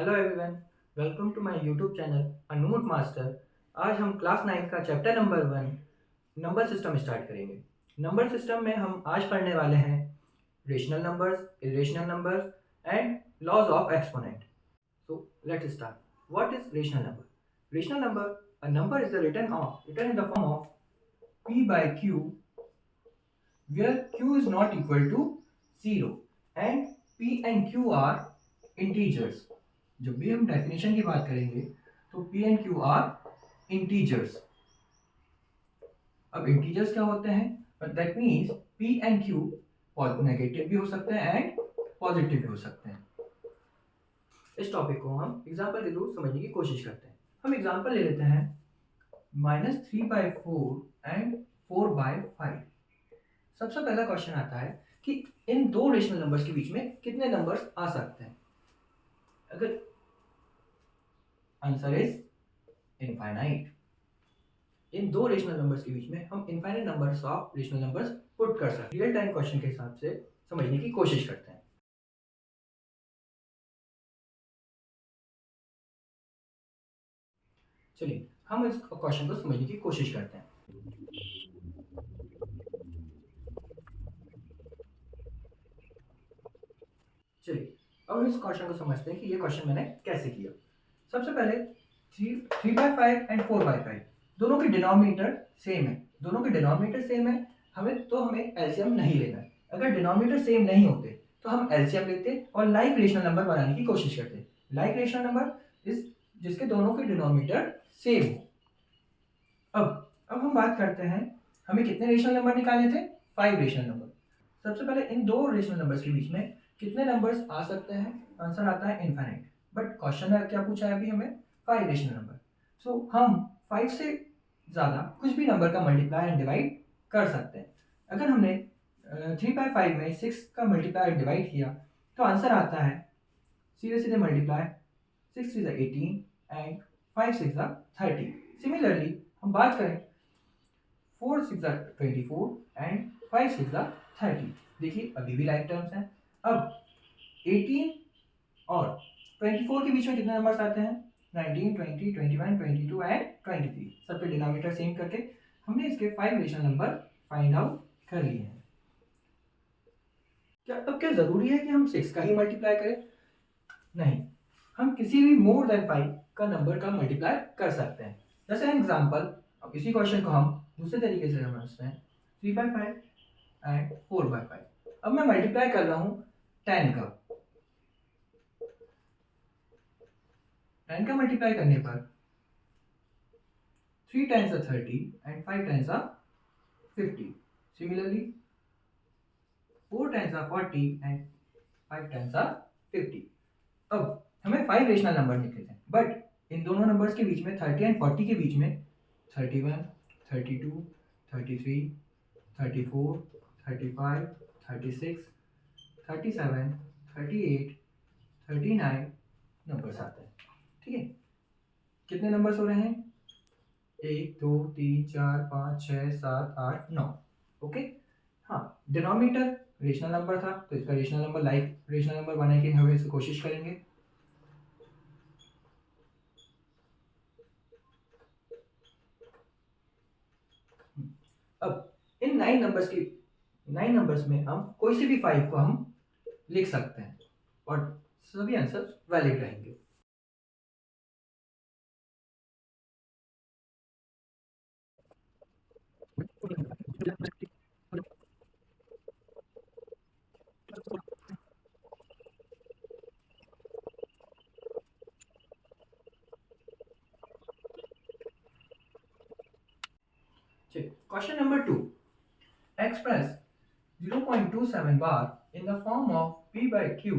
Hello everyone, welcome to my YouTube channel अनमोट master. आज हम क्लास 9 का chapter number 1 number system start करेंगे। नंबर सिस्टम में हम आज पढ़ने वाले हैं rational numbers, irrational numbers and laws of exponent. So let's start. What is rational number? Rational number, a number is written in the form of p by q, where q is not equal to 0 and p and q are integers. जब भी हम definition की बात करेंगे तो p and q are integers. अब integers क्या होते हैं? But that means p and q negative भी हो सकते हैं एंड पॉजिटिव भी हो सकते हैं। इस टॉपिक को हम एग्जाम्पल के थ्रू समझने की कोशिश करते हैं। हम एग्जाम्पल ले लेते हैं -3/4 एंड 4/5। सबसे पहला क्वेश्चन आता है कि इन दो रेशनल नंबर्स के बीच में कितने नंबर्स आ सकते हैं? अगर आंसर इज इनफाइनाइट। इन दो रेशनल नंबर्स के बीच में हम infinite numbers of rational numbers put कर सकते हैं। रियल टाइम क्वेश्चन के हिसाब से समझने की कोशिश करते हैं। चलिए हम इस क्वेश्चन को समझने की कोशिश करते हैं। चलिए अब इस क्वेश्चन को समझते हैं कि ये क्वेश्चन मैंने कैसे किया। सबसे पहले 3/5 एंड 4/5 दोनों के डिनोमिनेटर सेम है। दोनों के डिनोमिनेटर सेम है, हमें एलसीएम नहीं लेना है। अगर डिनोमिनेटर सेम नहीं होते तो हम एलसीएम लेते और लाइक रेशनल नंबर बनाने की कोशिश करते। लाइक रेशनल नंबर इस जिसके दोनों के डिनोमिनेटर सेम हो। अब हम बात करते हैं हमें कितने रेशनल नंबर निकालने थे? 5 रेशनल नंबर। सबसे पहले इन दो रेशनल नंबर्स के बीच में कितने नंबर्स आ सकते हैं? आंसर आता है इनफाइनाइट। बट क्वेश्चन है क्या पूछा है अभी हमें? 5 रेशनल नंबर। सो हम 5 से ज़्यादा कुछ भी नंबर का मल्टीप्लाई एंड डिवाइड कर सकते हैं। अगर हमने 3/5 में 6 का मल्टीप्लाई एंड डिवाइड किया तो आंसर आता है सीधे सीधे मल्टीप्लाई 6 3 18 एंड 5 6 30। सिमिलरली हम बात करें 4 6 24 एंड 5 6 30। देखिए अभी भी लाइक टर्म्स हैं। अब 18 और 24 के बीच में कितने नंबर्स आते हैं? 19 20 21 22 एंड 23। सबके डिनोमिनेटर सेम करके हमने इसके 5 रेशनल नंबर फाइंड आउट कर लिए हैं। क्या जरूरी है कि हम 6 का ही मल्टीप्लाई करें? नहीं, हम किसी भी मोर देन 5 का नंबर का मल्टीप्लाई कर सकते हैं। जैसे एग्जांपल, अब इसी क्वेश्चन को हम दूसरे तरीके से समझते हैं। 3/5 एंड 4/5। अब मैं मल्टीप्लाई कर रहा हूँ 10 का। 10 का मल्टीप्लाई करने पर 3 times 30 and 5 times 50. Similarly, 4 times 40 and 5 times 50. अब हमें 5 रेशनल नंबर निकले थे, बट इन दोनों नंबर्स के बीच में 30 एंड 40 के बीच में 31 32 33 34 35 36 37 38 39 नंबर्स आते हैं। ठीक है, कितने नंबर्स हो रहे हैं? 1 2 3 4 5 6 7 8 9। ओके, हाँ, डिनोमिनेटर रेशनल नंबर था तो इसका rational number like rational number बनाने की हम इसे कोशिश करेंगे। अब इन 9 नंबर्स में हम कोई से भी 5 को हम लिख सकते हैं और सभी आंसर वैलिड रहेंगे। Question number 2, express 0.27 bar in the form of p by q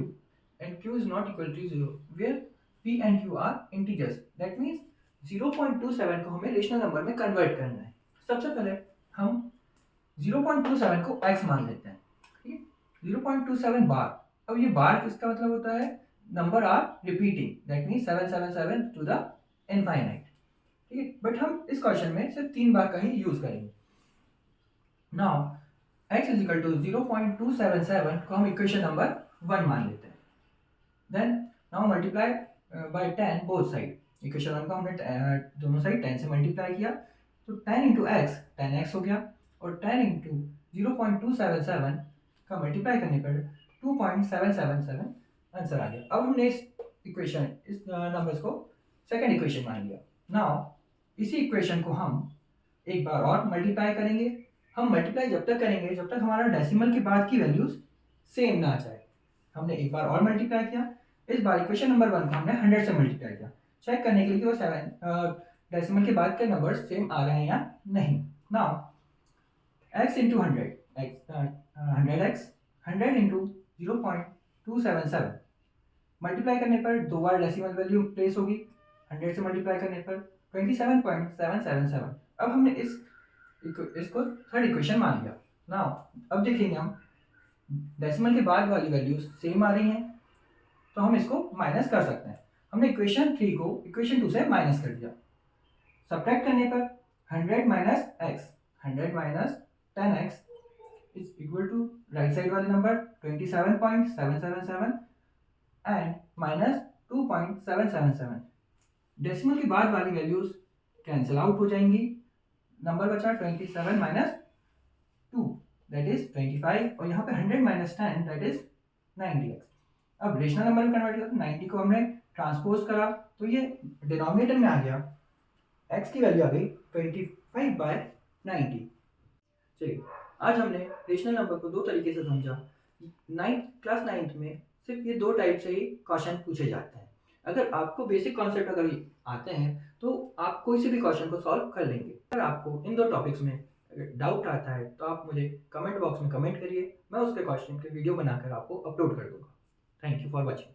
and q is not equal to 0 where p and q are integers. That means 0.27 को हमें रेशनल नंबर में कन्वर्ट करना है। सबसे पहले हम 0.27 को x मान लेते हैं। ठीक है, 0.27 बार। अब ये बार किसका मतलब होता है? Number are repeating, that means 777 to the infinite. ठीक है, बट हम इस क्वेश्चन में सिर्फ 3 बार का ही यूज करेंगे। Now x is equal to 0.277 को हम इक्वेशन नंबर 1 मान लेते हैं। Then now multiply by 10 both side. Equation 1 को हमने दोनों साइड 10 से मल्टीप्लाई किया, तो 10 इंटू एक्स 10x हो गया, और 10 इंटू 0.277 का मल्टीप्लाई करने पर 2.777 आंसर आ गया। अब हमने इस नंबर्स को सेकंड इक्वेशन मान लिया। नाउ इसी इक्वेशन को हम एक बार और मल्टीप्लाई करेंगे। हम मल्टीप्लाई जब तक करेंगे जब तक हमारा डेसिमल के बाद की वैल्यूज सेम ना आ जाए। हमने एक बार और मल्टीप्लाई किया, इस बार इक्वेशन नंबर 1 को हमने 100 से मल्टीप्लाई किया, चेक करने के लिए कि वो 7 डेसिमल के बाद के नंबर सेम आ रहे हैं या नहीं। Now x into 100x 100 into 0.277 multiply करने पर दो बार डेसिमल वैल्यू प्लेस होगी, 100 से मल्टीप्लाई करने पर 27.777। अब हमने इसको थर्ड इक्वेशन मान लिया। नाउ अब देखेंगे हम डेसिमल के बाद वाली वैल्यूज सेम आ रही हैं, तो हम इसको माइनस कर सकते हैं। हमने इक्वेशन 3 को इक्वेशन 2 से माइनस कर दिया। सब्ट्रैक्ट करने पर 100 minus x 100 minus 10x is equal to right side वाले नंबर 27.777 एंड माइनस 2.777। डेसिमल के बाद वाली वैल्यूज कैंसिल आउट हो जाएंगी, नंबर बचा 27 माइनस 2 दैट इज 25, और यहाँ पे 100 माइनस 10 दैट इज 90x। अब रेशनल नंबर में कन्वर्ट किया, 90 को हमने ट्रांसपोज करा तो ये डिनोमिनेटर में आ गया, x की वैल्यू आ गई 25/90। चलिए आज हमने रेशनल नंबर को दो तरीके से समझा। क्लास 9th में सिर्फ ये दो टाइप से ही क्वेश्चन पूछे जाते हैं। अगर आपको बेसिक कॉन्सेप्ट अगर आते हैं तो आप कोई से भी क्वेश्चन को सॉल्व कर लेंगे। अगर आपको इन दो टॉपिक्स में डाउट आता है तो आप मुझे कमेंट बॉक्स में कमेंट करिए, मैं उसके क्वेश्चन के वीडियो बनाकर आपको अपलोड कर दूंगा। Thank you for watching.